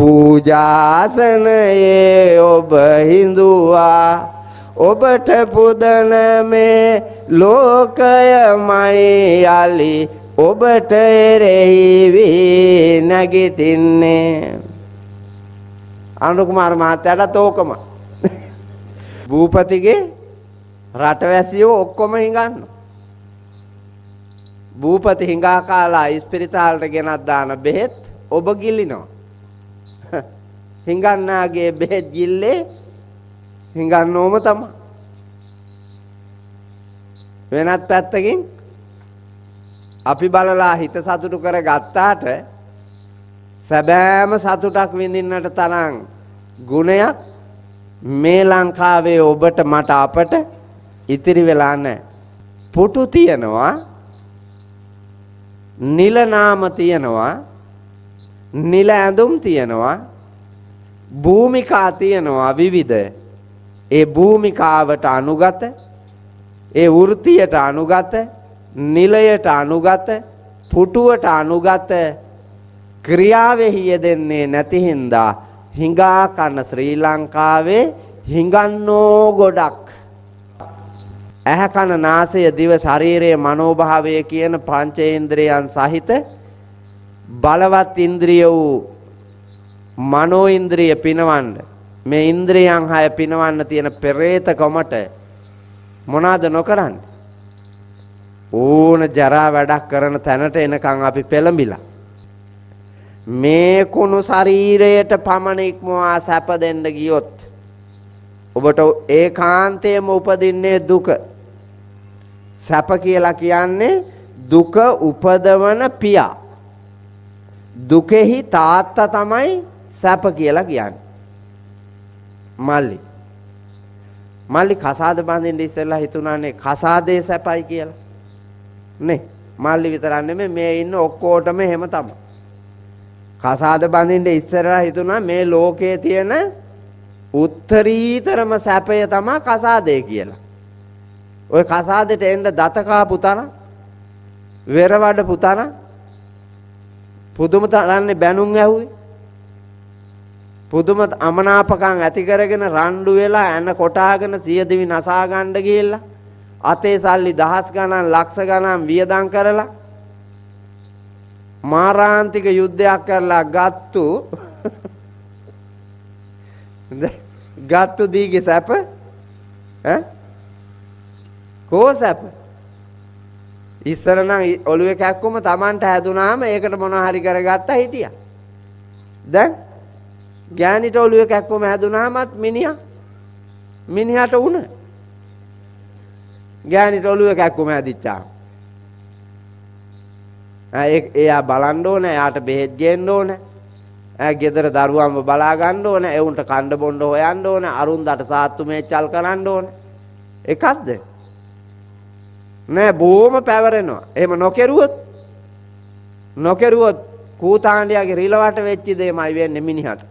පූජාසනයේ ඔබ හිඳුවා ඔබට පුදන මේ ලෝකයමයි යලි ඔබට එරෙහි වී නැගිටින්නේ. අනුර කුමාර මහත්තයාට ඕකම භූපතිගේ රටවැසියෝ ඔක්කොම හිඟන්න. භූපති හිඟා කාලා ඉස්පිරිතාලට ගෙනත් දාන බෙහෙත් ඔබ ගිලිනවා. හිඟන්නාගේ බෙහෙත් ගිල්ලේ හිඟන්නෝම තමයි. වෙනත් පැත්තකින් අපි බලලා හිත සතුටු කර ගත්තාට සැබෑම සතුටක් විඳින්නට තරම් ගුණයක් මේ ලංකාවේ ඔබට මට අපට ඉතිරි වෙලා නැහැ. පුටු තියනවා, නිල නාම තියනවා, නිල ඇඳුම් තියනවා, භූමිකා තියනවා විවිධ. ඒ භූමිකාවට අනුගත, ඒ වෘත්තියට අනුගත, නිලයට අනුගත, පුටුවට අනුගත ක්‍රියාවෙහි යෙදෙන්නේ නැති හින්දා හිඟා කන ශ්‍රී ලංකාවේ හිඟන්නෝ ගොඩක්. ඇහැ කන නාසය දිව ශරීරයේ මනෝභාවය කියන පංචේන්ද්‍රයන් සහිත බලවත් ඉන්ද්‍රිය වූ මනෝ ඉන්ද්‍රිය පිනවන්න, මේ ඉන්ද්‍රියන් 6 පිනවන්න තියෙන පෙරේතකමට මොනවාද නොකරන්නේ? ඕන ජරා වැඩක් කරන තැනට එනකන් අපි පෙළඹිලා මේ කුණු ශරීරයට පමණ ඉක්මවා සැප දෙන්න ගියොත් ඔබට ඒකාන්තයෙන්ම උපදින්නේ දුක. සැප කියලා කියන්නේ දුක උපදවන පියා. දුකෙහි තාත්තා තමයි සැප කියලා කියන්නේ. මල්ලි කසාද බඳින්න ඉස්සෙල්ලා හිතුණානේ කසාදේ සැපයි කියලා. නේ මල්ලි විතරක් නෙමෙයි මේ ඉන්න ඔක්කොටම එහෙම තමයි. කසාද බඳින්න ඉස්සෙල්ලා හිතුණා මේ ලෝකයේ තියෙන උත්තරීතරම සැපය තමයි කසාදේ කියලා. ඔය කසාදෙට එන්න දත කාපු තරම්, වෙර වඩපු තරම් පුදුම තරන්නේ බැනුම් ඇහුවේ. පුදුම අමනාපකම් ඇති කරගෙන රණ්ඩු වෙලා එන කොටාගෙන සියදිවි නසා ගන්න ගිහිල්ලා අතේ සල්ලි දහස් ගණන් ලක්ෂ ගණන් වියදම් කරලා මාරාන්තික යුද්ධයක් කරලා ගත්තු දීගේ සැප කෝ සැප ඉස්සර නම් ඔළුවේ කැක්කුම Tamanට හැදුනාම ඒකට මොනවා හරි කරගත්තා හිටියා. දැන් ගෑනිට ඔළුවේ කැක්කුම හැදුනාමත් මිනිහට උණ. ගෑනිට ඔළුවේ කැක්කුම හැදිච්චා. එයා බලන්න ඕනේ, එයාට බෙහෙත් ගේන්න ඕනේ. ගෙදර දරුවන්ව බලා ගන්න ඕනේ, එවුන්ට කණ්ඩ බොණ්ඩ හොයන්න ඕනේ, අරුන්දට සාත්තු මේචල් කරන්න ඕනේ. එකක්ද? නෑ බොහොම පැවරෙනවා. එහෙම නොකරුවොත් කූතාණ්ඩියාගේ රිලවට වෙච්ච දෙයමයි වෙන්නේ මිනිහට.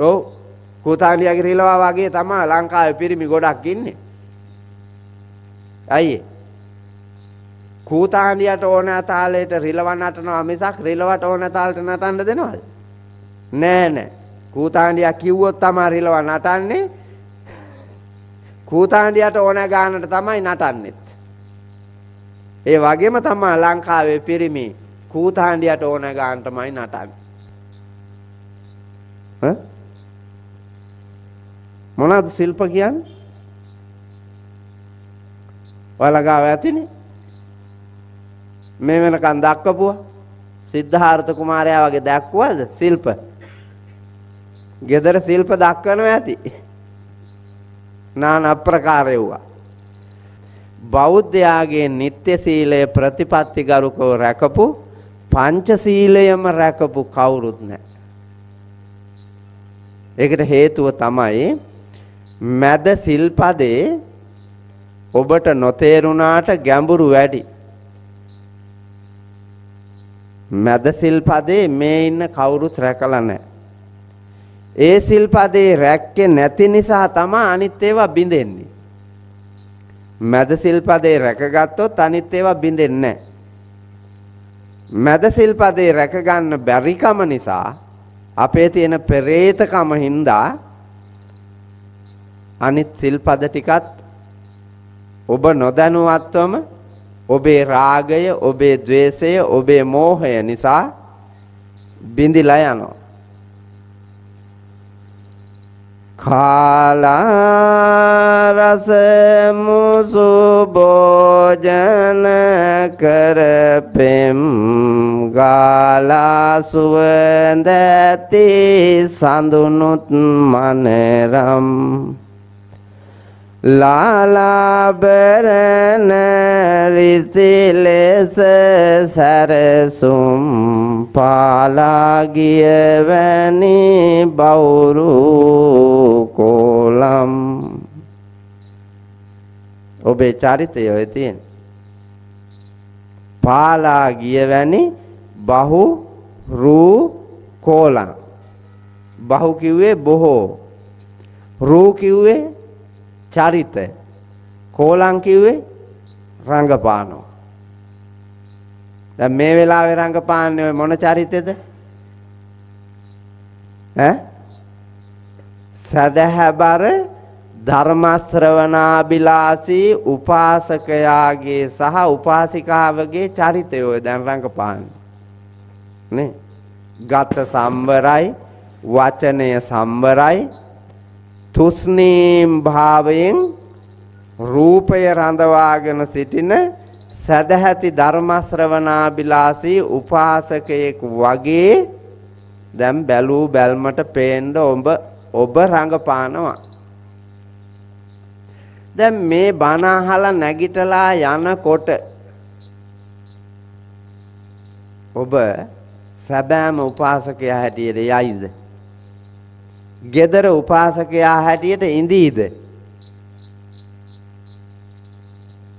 ඔව් කූතාණ්ඩියාගේ රිලවා වගේ තමයි ලංකාවේ පිරිමි ගොඩක් ඉන්නේ. අයියේ කූතාණ්ඩියට ඕන තාලෙට රිලව නටනවා මිසක් රිලවට ඕන තාලට නටන්න දෙනවද? නෑ. කූතාණ්ඩියා කිව්වොත් තමයි රිලව නටන්නේ. කූතාණ්ඩියට ඕන ගානට තමයි නටන්නෙත්. ඒ වගේම තමයි ලංකාවේ පිරිමි කූතාණ්ඩියට ඕන ගානටමයි නටන්නේ. මොනවද ශිල්ප කියන්නේ? ඔයාලා ගාව ඇතිනේ. මේ වෙනකන් දක්වපුවා සිද්ධාර්ථ කුමාරයා වගේ දැක්වුවද ශිල්ප? ගෙදර ශිල්ප දක්වනවා ඇති. නාන ප්‍රකාරයුවා. බෞද්ධයාගේ නිත්‍ය සීලය ප්‍රතිපත්තිගරුකව රැකපු පංච සීලයම රැකපු කවුරුත් නැහැ. ඒකට හේතුව තමයි මැද සිල්පදේ ඔබට නොතේරුණාට ගැඹුරු වැඩි. මැද සිල්පදේ මේ ඉන්න කවුරුත් රැකලා නැහැ. ඒ සිල්පදේ රැක්කේ නැති නිසා තමයි අනිත් ඒවා බිඳෙන්නේ. මැද සිල්පදේ රැකගත්තොත් අනිත් ඒවා බිඳෙන්නේ නැහැ. මැද සිල්පදේ රැක ගන්න බැරිකම නිසා අපේ තියෙන පෙරේතකම හින්දා අනිත් සිල්පද ටිකත් ඔබ නොදැනුවත්වම ඔබේ රාගය, ඔබේ ద్వේෂය, ඔබේ මෝහය නිසා බිඳිලා යනවා. කාලා රස මුසු භෝජන කරපෙම් ගාලා සුවඳති සඳුනුත් මනරම් ලාලාබරණ රිසිලෙස සැරසුම් පාලාගිය වැනි බවුරු කොලම්. ඔබේ චරිතය ඔය තියෙන පාලාගිය වැනි බහු රූ කොලම්. බහු කිව්වේ බොහෝ, රූ කිව්වේ චරිත, කෝලං කිව්වේ රංගපානෝ. දැන් මේ වෙලාවේ රංගපාන්නේ මොන චරිතෙද? සදහබර ධර්ම ශ්‍රවණාබිලාසී උපාසකයාගේ සහ උපාසිකාවගේ චරිතය ඔය දැන් රංගපාන්නේ නේ. ගත සම්වරයි, වචනය සම්වරයි, තුස්නීම් භාවයෙන් රූපය රඳවාගෙන සිටින සදහැති ධර්ම ශ්‍රවණාබිලාසී උපාසකයෙක් වගේ දැන් බැලූ බැල්මට පේන්න ඔබ රඟපානවා. දැන් මේ බණ අහලා නැගිටලා යනකොට ඔබ සැබෑම උපාසකයා හැටියට යයිද? gedara උපාසකයා හැටියට ඉඳීද?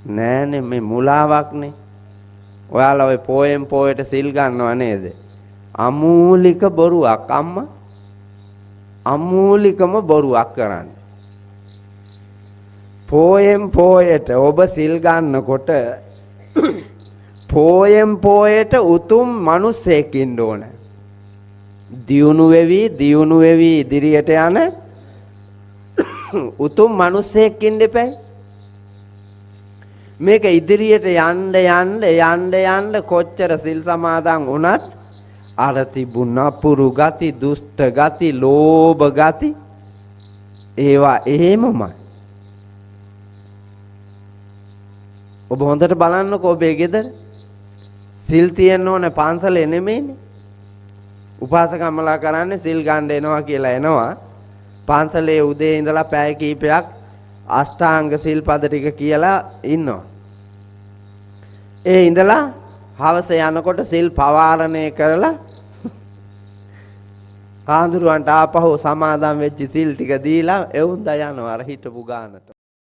නෑනේ, මේ මුලාවක්නේ. ඔයාලා ඔය පොයෙන් පොයට සිල් ගන්නව නේද? අමූලික බොරුවක් අම්මා. අමූලිකම බොරුවක් කරන්නේ. පොයෙන් පොයට ඔබ සිල් ගන්නකොට පොයෙන් පොයට උතුම් මිනිසෙක් ඉන්න ඕන. දියුණු වෙවි ඉදිරියට යන උතුම් මිනිසෙක් ඉන්න එපැයි. මේක ඉදිරියට යන්න කොච්චර සිල් සමාදන් වුණත් අර තිබුණ පුරු ගති, දුෂ්ට ගති, ලෝභ ගති ඒවා එහෙමමයි. ඔබ හොඳට බලන්නකෝ ඔබේ ගෙදර සිල් තියෙන්න ඕනේ, පන්සලේ නෙමෙයිනේ. උපාසකම්මලා කරන්නේ සිල් ගන්න එනවා කියලා එනවා. පන්සලේ උදේ ඉඳලා පැය කීපයක් අෂ්ටාංග සිල්පද ටික කියලා ඉන්නවා. ඒ ඉඳලා හවස යනකොට සිල් පවාරණය කරලා කාඳුරුවන්ට ආපහු සමාදම් වෙච්ච සිල් ටික දීලා එවුන්දා යනවා අර හිටපු ගානට.